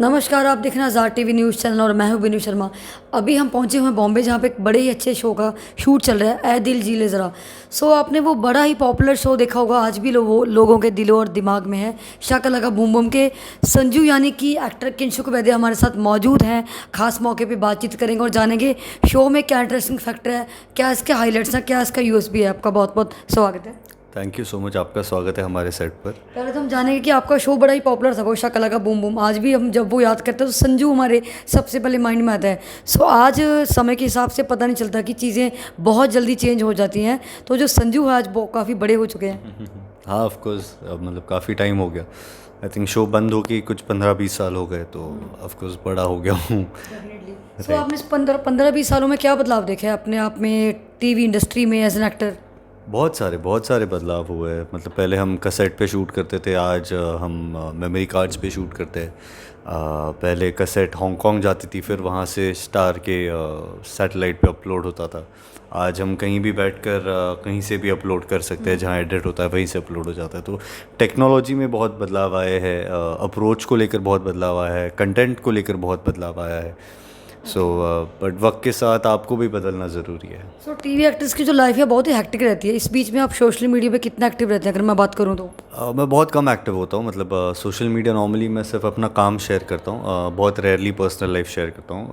नमस्कार, आप देख रहे हैं आज़ाद टीवी न्यूज़ चैनल और मैं हूं विनू शर्मा। अभी हम पहुंचे हुए हैं बॉम्बे, जहां पे एक बड़े ही अच्छे शो का शूट चल रहा है, ए दिल जी ले ज़रा। आपने वो बड़ा ही पॉपुलर शो देखा होगा, आज भी लोगों के दिलों और दिमाग में है, शाका लगा बूम बूम के संजू यानी कि एक्टर किंशुक वैद्य हमारे साथ मौजूद हैं। खास मौके पर बातचीत करेंगे और जानेंगे शो में क्या इंटरेस्टिंग फैक्टर है, क्या इसके हाईलाइट्स हैं, क्या इसका यूएसपी है। आपका बहुत बहुत स्वागत है। थैंक यू सो मच, आपका स्वागत है हमारे सेट पर। पहले तो हम जानेंगे कि आपका शो बड़ा ही पॉपुलर था, वो शाका लगा बूम बूम। आज भी हम जब वो याद करते हैं तो संजू हमारे सबसे पहले माइंड में आता है। आज समय के हिसाब से पता नहीं चलता कि चीज़ें बहुत जल्दी चेंज हो जाती हैं, तो जो संजू है आज वो काफ़ी बड़े हो चुके हैं। हाँ, ऑफ कोर्स, मतलब काफ़ी टाइम हो गया। आई थिंक शो बंद हो के कुछ 15-20 साल हो गए, तो ऑफ कोर्स बड़ा हो गया हूँ। आपने इस 15-20 सालों में क्या बदलाव देखे हैं अपने आप में, टीवी इंडस्ट्री में एज एन एक्टर? बहुत सारे बदलाव हुए हैं। मतलब पहले हम कैसेट पे शूट करते थे, आज हम मेमोरी कार्ड्स पे शूट करते हैं। पहले कैसेट हांगकांग जाती थी, फिर वहाँ से स्टार के सैटेलाइट पे अपलोड होता था। आज हम कहीं भी बैठकर कहीं से भी अपलोड कर सकते हैं, जहाँ एडिट होता है वहीं से अपलोड हो जाता है। तो टेक्नोलॉजी में बहुत बदलाव आए हैं, अप्रोच को लेकर बहुत बदलाव आया है, कंटेंट को लेकर बहुत बदलाव आया है। बट वक्त के साथ आपको भी बदलना ज़रूरी है। टीवी एक्टर्स की जो लाइफ है बहुत ही हेक्टिक रहती है। इस बीच में आप सोशल मीडिया पे कितना एक्टिव रहते हैं, अगर मैं बात करूँ तो? मैं बहुत कम एक्टिव होता हूँ। मतलब सोशल मीडिया नॉर्मली मैं सिर्फ अपना काम शेयर करता हूँ, बहुत रेयरली पर्सनल लाइफ शेयर करता हूँ।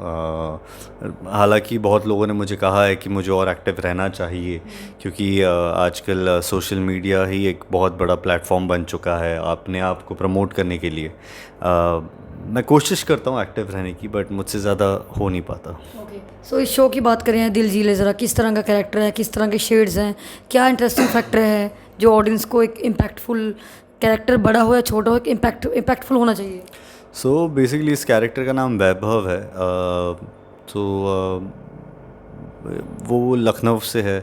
हालांकि बहुत लोगों ने मुझे कहा है कि मुझे और एक्टिव रहना चाहिए, क्योंकि आजकल सोशल मीडिया ही एक बहुत बड़ा प्लेटफॉर्म बन चुका है अपने आप को प्रमोट करने के लिए। मैं कोशिश करता हूँ एक्टिव रहने की, बट मुझसे ज़्यादा हो नहीं पाता। इस शो की बात करें, दिल जी ले ज़रा, किस तरह का कैरेक्टर है, किस तरह के शेड्स हैं, क्या इंटरेस्टिंग फैक्टर है जो ऑडियंस को एक इम्पैक्टफुल, कैरेक्टर बड़ा हो या छोटा हो, एक इम्पैक्टफुल होना चाहिए? बेसिकली इस कैरेक्टर का नाम वैभव है। वो लखनऊ से है,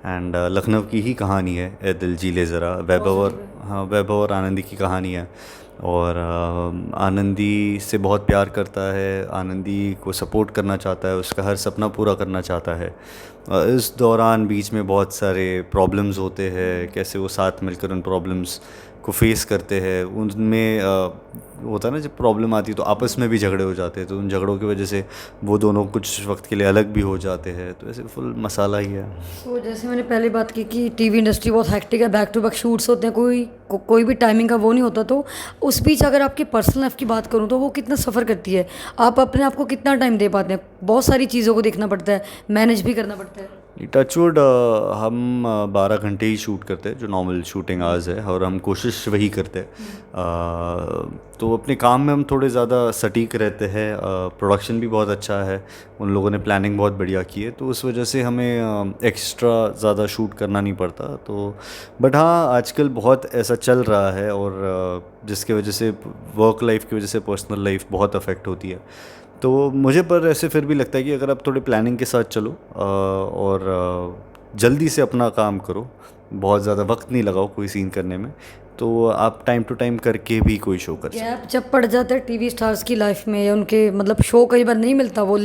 एंड लखनऊ की ही कहानी है ए दिल जी ले ज़रा। वैभव और आनंदी की कहानी है। और आनंदी से बहुत प्यार करता है, आनंदी को सपोर्ट करना चाहता है, उसका हर सपना पूरा करना चाहता है। इस दौरान बीच में बहुत सारे प्रॉब्लम्स होते हैं, कैसे वो साथ मिलकर उन प्रॉब्लम्स को फेस करते हैं। उनमें होता है ना, जब प्रॉब्लम आती है तो आपस में भी झगड़े हो जाते हैं, तो उन झगड़ों की वजह से वो दोनों कुछ वक्त के लिए अलग भी हो जाते हैं। तो ऐसे फुल मसाला ही है। जैसे मैंने पहले बात की कि टीवी इंडस्ट्री बहुत हैक्टिक है, बैक टू बैक शूट्स होते हैं, कोई भी टाइमिंग का वो नहीं होता। तो उस बीच अगर आपकी पर्सनल लाइफ की बात करूँ तो वो कितना सफ़र करती है, आप अपने आप को कितना टाइम दे पाते हैं? बहुत सारी चीज़ों को देखना पड़ता है, मैनेज भी करना पड़ता है। टचवुड, हम 12 घंटे ही शूट करते हैं, जो नॉर्मल शूटिंग आवर्स है, और हम कोशिश वही करते हैं। तो अपने काम में हम थोड़े ज़्यादा सटीक रहते हैं। प्रोडक्शन भी बहुत अच्छा है, उन लोगों ने प्लानिंग बहुत बढ़िया की है, तो उस वजह से हमें एक्स्ट्रा ज़्यादा शूट करना नहीं पड़ता। तो बट हाँ, आजकल बहुत ऐसा चल रहा है, और जिसके वजह से वर्क लाइफ की वजह से पर्सनल लाइफ बहुत अफेक्ट होती है। तो मुझे पर ऐसे फिर भी लगता है कि अगर आप थोड़े प्लानिंग के साथ चलो और जल्दी से अपना काम करो, बहुत ज़्यादा वक्त नहीं लगाओ कोई सीन करने में, तो आप टाइम टू टाइम करके भी कोई शो कर सकते हैं। गैप जब पड़ जाता है टीवी स्टार्स की लाइफ में, या उनके मतलब शो कई बार नहीं मिलता, वो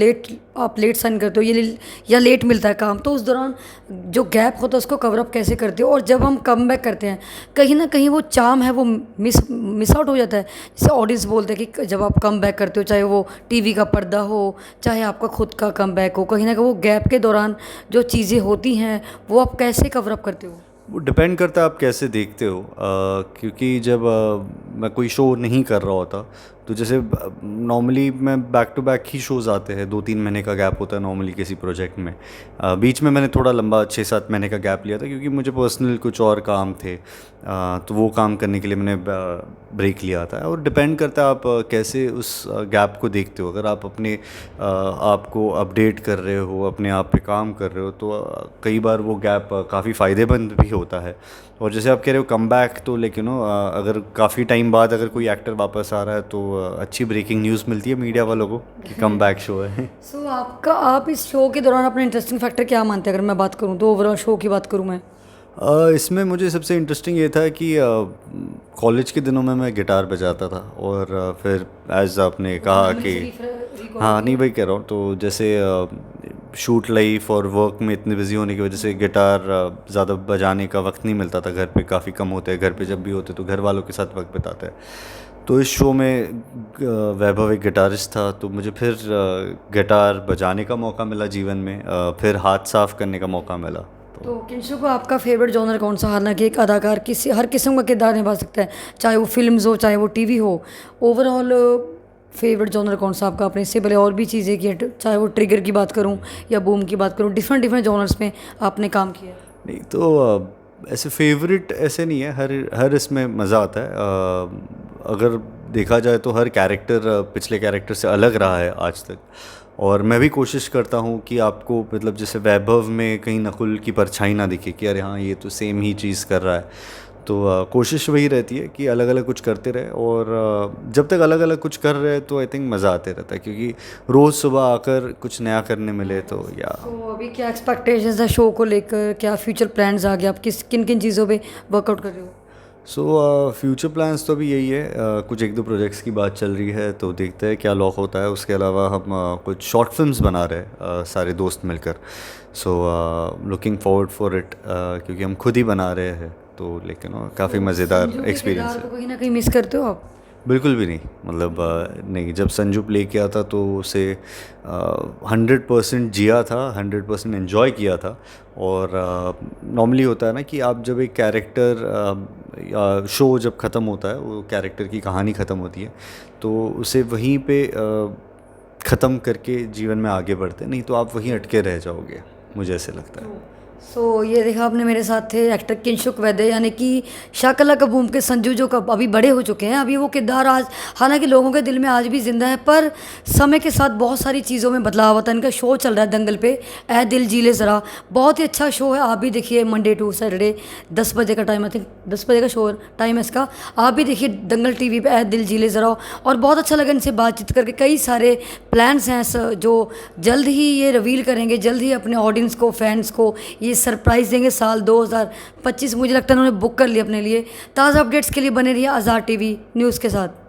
आप लेट साइन करते हो या लेट मिलता है काम, तो उस दौरान जो गैप होता है उसको कवर अप कैसे करते हो? और जब हम कम बैक करते हैं, कहीं ना कहीं वो चार्म है वो मिस आउट हो जाता है। जैसे ऑडियंस बोलते हैं कि जब आप कम बैक करते हो, चाहे वो टीवी का पर्दा हो, चाहे आपका खुद का कम बैक हो, कहीं ना कहीं वो गैप के दौरान जो चीज़ें होती हैं वो आप कैसे कवर अप करते हो? वो डिपेंड करता है आप कैसे देखते हो। क्योंकि जब मैं कोई शो नहीं कर रहा होता, तो जैसे नॉर्मली मैं बैक टू बैक ही शोज़ आते हैं, 2-3 महीने का गैप होता है नॉर्मली किसी प्रोजेक्ट में। बीच में मैंने थोड़ा लंबा 6-7 महीने का गैप लिया था, क्योंकि मुझे पर्सनल कुछ और काम थे, तो वो काम करने के लिए मैंने ब्रेक लिया था। और डिपेंड करता है आप कैसे उस गैप को देखते हो। अगर आप अपने आप को अपडेट कर रहे हो, अपने आप पे काम कर रहे हो, तो कई बार वो गैप काफ़ी फ़ायदेमंद भी होता है। और जैसे आप कह रहे हो कम बैक, तो लेकिन अगर काफ़ी टाइम बाद अगर कोई एक्टर वापस आ रहा है, तो अच्छी ब्रेकिंग न्यूज़ मिलती है मीडिया वालों को कि कम बैक शो है। आप इस शो के दौरान अपना इंटरेस्टिंग फैक्टर क्या मानते हैं? अगर मैं बात करूँ तो ओवरऑल शो की बात करूँ मैं, इसमें मुझे सबसे इंटरेस्टिंग ये था कि कॉलेज के दिनों में मैं गिटार बजाता था, और फिर एज आपने कहा कि हाँ, नहीं वही कह रहा हूँ। तो जैसे शूट लाइफ और वर्क में इतने बिजी होने की वजह से गिटार ज़्यादा बजाने का वक्त नहीं मिलता था। घर पे काफ़ी कम होते हैं, घर पे जब भी होते तो घर वालों के साथ वक्त बिताते हैं। तो इस शो में वैभव एक गिटारिस्ट था, तो मुझे फिर गिटार बजाने का मौका मिला जीवन में, फिर हाथ साफ करने का मौका मिला। तो किंशुक को आपका फेवरेट जॉनर कौन सा? हालांकि एक अदाकार किसी हर किस्म का किरदार निभा सकता है, चाहे वो फिल्म्स हो चाहे वो टीवी हो। ओवरऑल फेवरेट जॉनर कौन सा आपका? अपने इससे पहले और भी चीज़ें की है, चाहे वो ट्रिगर की बात करूं या बूम की बात करूं, डिफरेंट डिफरेंट जॉनर्स में आपने काम किया है। नहीं तो ऐसे फेवरेट ऐसे नहीं है, हर इसमें मज़ा आता है। अगर देखा जाए तो हर कैरेक्टर पिछले कैरेक्टर से अलग रहा है आज तक, और मैं भी कोशिश करता हूँ कि आपको मतलब जैसे वैभव में कहीं नकुल की परछाई ना दिखे कि अरे हाँ ये तो सेम ही चीज़ कर रहा है। तो कोशिश वही रहती है कि अलग अलग कुछ करते रहे, और जब तक अलग अलग कुछ कर रहे हैं तो आई थिंक मज़ा आते रहता है, क्योंकि रोज़ सुबह आकर कुछ नया करने मिले तो या। तो अभी क्या एक्सपेक्टेशंस है शो को लेकर? क्या फ्यूचर प्लान्स आ गए? आप किन किन चीज़ों पे वर्कआउट कर रहे हो? सो फ्यूचर प्लान्स तो अभी यही है, कुछ एक दो प्रोजेक्ट्स की बात चल रही है, तो देखते हैं क्या लॉक होता है। उसके अलावा हम कुछ शॉर्ट फिल्म्स बना रहे हैं सारे दोस्त मिलकर। So looking forward for it, क्योंकि हम खुद ही बना रहे हैं, तो लेकिन काफ़ी मज़ेदार संजू के एक्सपीरियंस किरदार है। को कहीं ना कहीं मिस करते हो आप? बिल्कुल भी नहीं, मतलब नहीं, जब संजू प्ले किया था तो उसे 100% जिया था, 100% एंजॉय किया था। और नॉर्मली होता है ना कि आप जब एक कैरेक्टर या शो जब ख़त्म होता है, वो कैरेक्टर की कहानी ख़त्म होती है, तो उसे वहीं पे ख़त्म करके जीवन में आगे बढ़ते, नहीं तो आप वहीं अटके रह जाओगे, मुझे ऐसे लगता है। सो ये देखा आपने, मेरे साथ थे एक्टर किंशुक वैद्य, यानी कि शाकला का बूम के संजू, जो कब अभी बड़े हो चुके हैं। अभी वो किरदार आज हालांकि लोगों के दिल में आज भी जिंदा है, पर समय के साथ बहुत सारी चीज़ों में बदलाव होता है। इनका शो चल रहा है दंगल पे, ए दिल जीले ज़रा, बहुत ही अच्छा शो है। आप भी देखिए, मंडे टू सैटरडे 10 बजे का टाइम, आई थिंक 10 बजे का शो टाइम है इसका। आप भी देखिए दंगल टीवी पे, ए दिल जीले ज़रा। और बहुत अच्छा लगा इनसे बातचीत करके। कई सारे प्लान्स हैं जो जल्द ही ये रिवील करेंगे, जल्द ही अपने ऑडियंस को, फैंस को ये सरप्राइज़ देंगे। साल 2025 मुझे लगता है उन्होंने बुक कर लिया अपने लिए। ताज़ा अपडेट्स के लिए बने रहिए आज़ाद टीवी न्यूज़ के साथ।